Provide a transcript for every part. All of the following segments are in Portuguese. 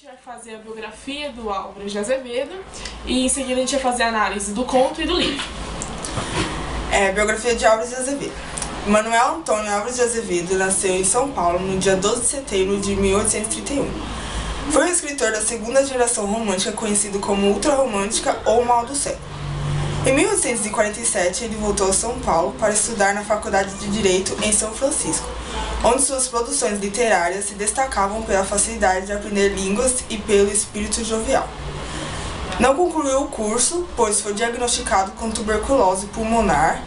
A gente vai fazer a biografia do Álvares de Azevedo e em seguida a gente vai fazer a análise do conto e do livro. Biografia de Álvares de Azevedo. Manuel Antônio Álvares de Azevedo nasceu em São Paulo no dia 12 de setembro de 1831. Foi um escritor da segunda geração romântica conhecido como ultrarromântica ou mal do século. Em 1847, ele voltou a São Paulo para estudar na Faculdade de Direito em São Francisco, onde suas produções literárias se destacavam pela facilidade de aprender línguas e pelo espírito jovial. Não concluiu o curso, pois foi diagnosticado com tuberculose pulmonar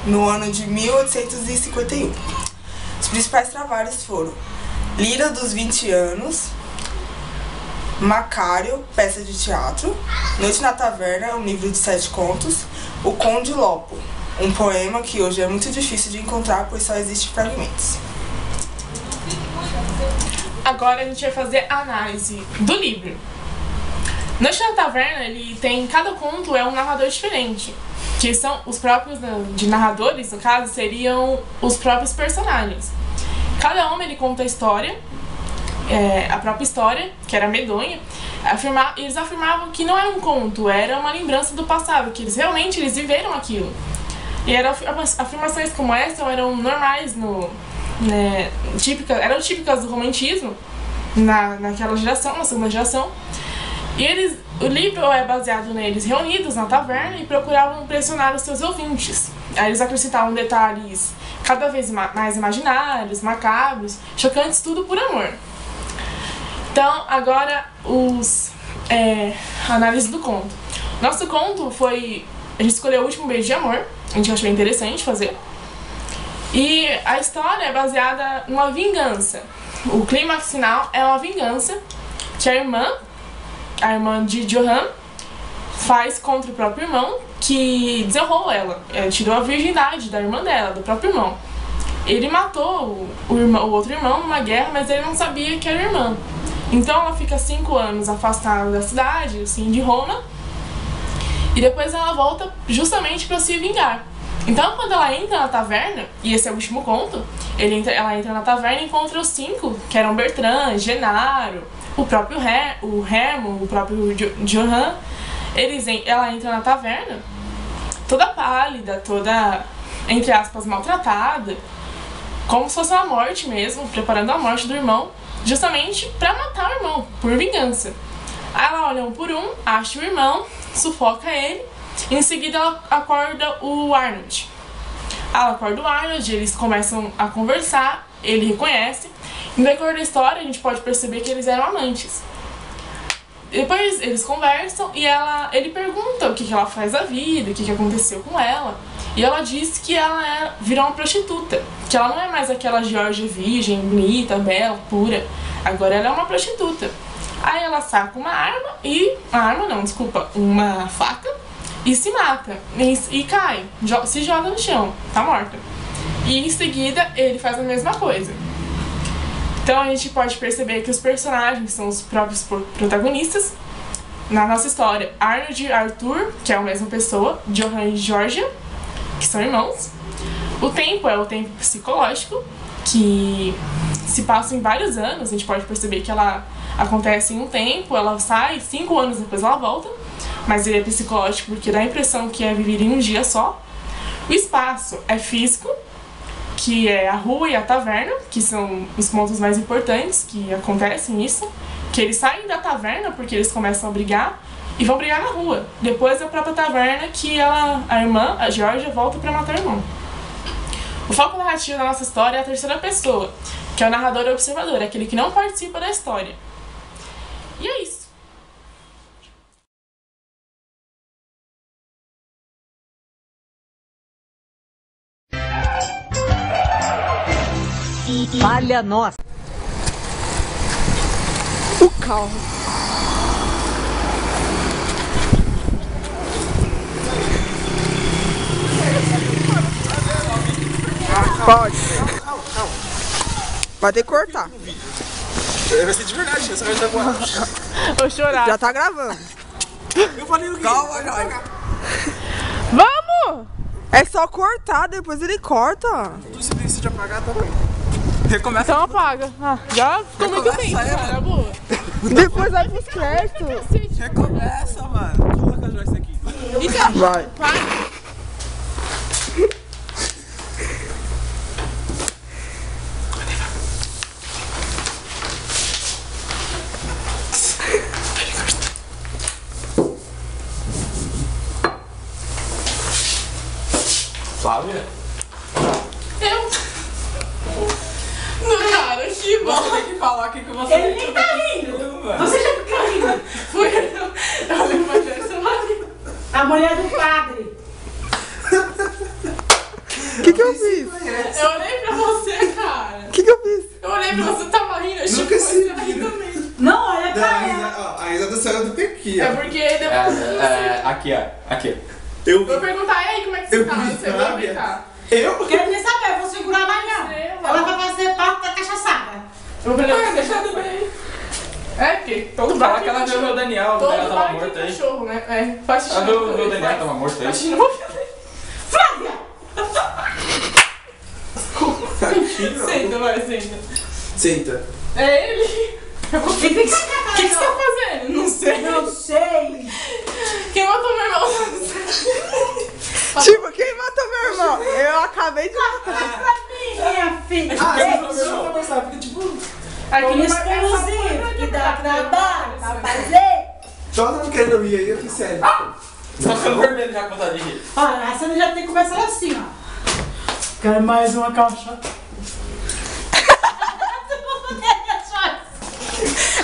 no ano de 1851. Os principais trabalhos foram Lira dos 20 anos, Macário, peça de teatro, Noite na Taverna, um livro de 7 contos, O Conde Lopo, um poema que hoje é muito difícil de encontrar, pois só existem fragmentos. Agora a gente vai fazer a análise do livro. Noite na Taverna, cada conto é um narrador diferente, que são os próprios de narradores, no caso, seriam os próprios personagens. Cada homem ele conta a história, a própria história, que era medonha. Eles afirmavam que não era um conto, era uma lembrança do passado, que eles viveram aquilo. E afirmações como essa eram normais, eram típicas do romantismo naquela geração, na segunda geração. E o livro é baseado neles reunidos na taverna e procuravam impressionar os seus ouvintes. Aí eles acrescentavam detalhes cada vez mais imaginários, macabros, chocantes, tudo por amor. Então, agora a análise do conto. Nosso conto a gente escolheu O Último Beijo de Amor, a gente achou interessante fazer. E a história é baseada numa vingança. O clímax final é uma vingança que a irmã de Johan faz contra o próprio irmão, que desonrou ela. Ela tirou a virgindade da irmã dela, do próprio irmão. ele matou o outro irmão numa guerra, mas ele não sabia que era irmã. Então ela fica 5 anos afastada da cidade, assim, de Roma, e depois ela volta justamente para se vingar. Então quando ela entra na taverna, e esse é o último conto, ela entra na taverna e encontra os 5, que eram Bertrand, Genaro, o próprio o Remo, o próprio Johan. Ela entra na taverna, toda pálida, toda, entre aspas, maltratada, como se fosse uma morte mesmo, preparando a morte do irmão, justamente pra matar o irmão, por vingança. Aí ela olha um por um, acha o irmão, sufoca ele, e em seguida ela acorda o Arnold. Ela acorda o Arnold, eles começam a conversar, ele reconhece. No decorrer da história a gente pode perceber que eles eram amantes. Depois eles conversam e ele pergunta o que ela faz da vida, o que aconteceu com ela. E ela diz que ela virou uma prostituta, que ela não é mais aquela Georgia virgem, bonita, bela, pura. Agora ela é uma prostituta. Aí ela saca uma faca e se mata. E cai, se joga no chão, tá morta. E em seguida ele faz a mesma coisa. Então a gente pode perceber que os personagens são os próprios protagonistas. Na nossa história, Arnold e Arthur, que é a mesma pessoa, Johan e Georgia, que são irmãos. O tempo é o tempo psicológico, que se passa em vários anos. A gente pode perceber que ela acontece em um tempo, ela sai, 5 anos depois ela volta. Mas ele é psicológico porque dá a impressão que é vivido em um dia só. O espaço é físico, que é a rua e a taverna, que são os pontos mais importantes que acontecem nisso. Que eles saem da taverna porque eles começam a brigar e vão brigar na rua. Depois a própria taverna que a irmã, a Georgia, volta pra matar o irmão. O foco narrativo da nossa história é a terceira pessoa, que é o narrador e o observador, aquele que não participa da história. E é isso. Falha nossa. O carro. Pode. Vai ter que cortar. Vai ser de verdade, você vai estar com Vou chorar. Já tá gravando. Eu falei o quê? Calma, já. Vamos! É só cortar, depois ele corta. Você precisa de apagar, tá bom. Recomeça. Então apaga. Já ficou muito bem, cara. Boa. Depois vai pros créditos. Recomeça, mano. Coloca já isso aqui. Vai. Flávia? Cara, que bom. Você tem que falar aqui que você... Ele nem tá rindo. Você já fica rindo. Foi eu lembro mais dessa seu marido. A mulher do padre. O que eu fiz? Eu olhei pra você, cara. O que eu fiz? Eu olhei pra você, tava rindo, eu achei Nunca que você se ia rir vira. também. Não, olha pra ela. A risada saiu do pequi, É porque depois Aqui, ó. Aqui. Eu vou perguntar, e aí, como é que você Eu tá? vi, Você vai Flávia. brincar. Eu? Quero nem saber, eu vou segurar mais não. Ela vai fazer parte da cachaçada. Eu vou perguntar, deixa tudo bem. É, porque todo Fala bar que tem ela viu o cachorro. Daniel, o Todo Daniel tava bar morto tem aí. cachorro, né? É, faz xixi. Ela viu o Daniel tava morto aí. Faz xixi, não vou fazer. Flávia! Senta, vai, senta. Senta. É ele. O que você tá fazendo? Não sei. Não sei. Quem matou meu irmão? Não sei. Tipo, quem matou meu irmão? Eu acabei de matar. Pra mim, minha filha. Você não vai conversar, fica tipo... Aqui não vai Exclusivo, que dá trabalho pra fazer. Todo mundo querendo rir aí, eu fiz sério. Você tá ficando vermelho já com vontade de rir. Olha, a cena já tem que começar assim, ó. Quero mais uma caixa.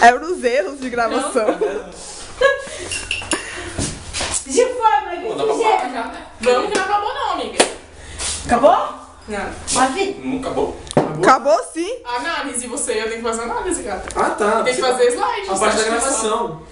Era os erros de gravação. De forma que Pô, dá pra parar já, né? Vamos que não acabou não, amiga. Acabou? Não. Pode vir. Não acabou? Acabou sim. Análise, você. Eu tenho que fazer análise, gata. Ah, tá. Tem que fazer slide. A parte da descrição. gravação.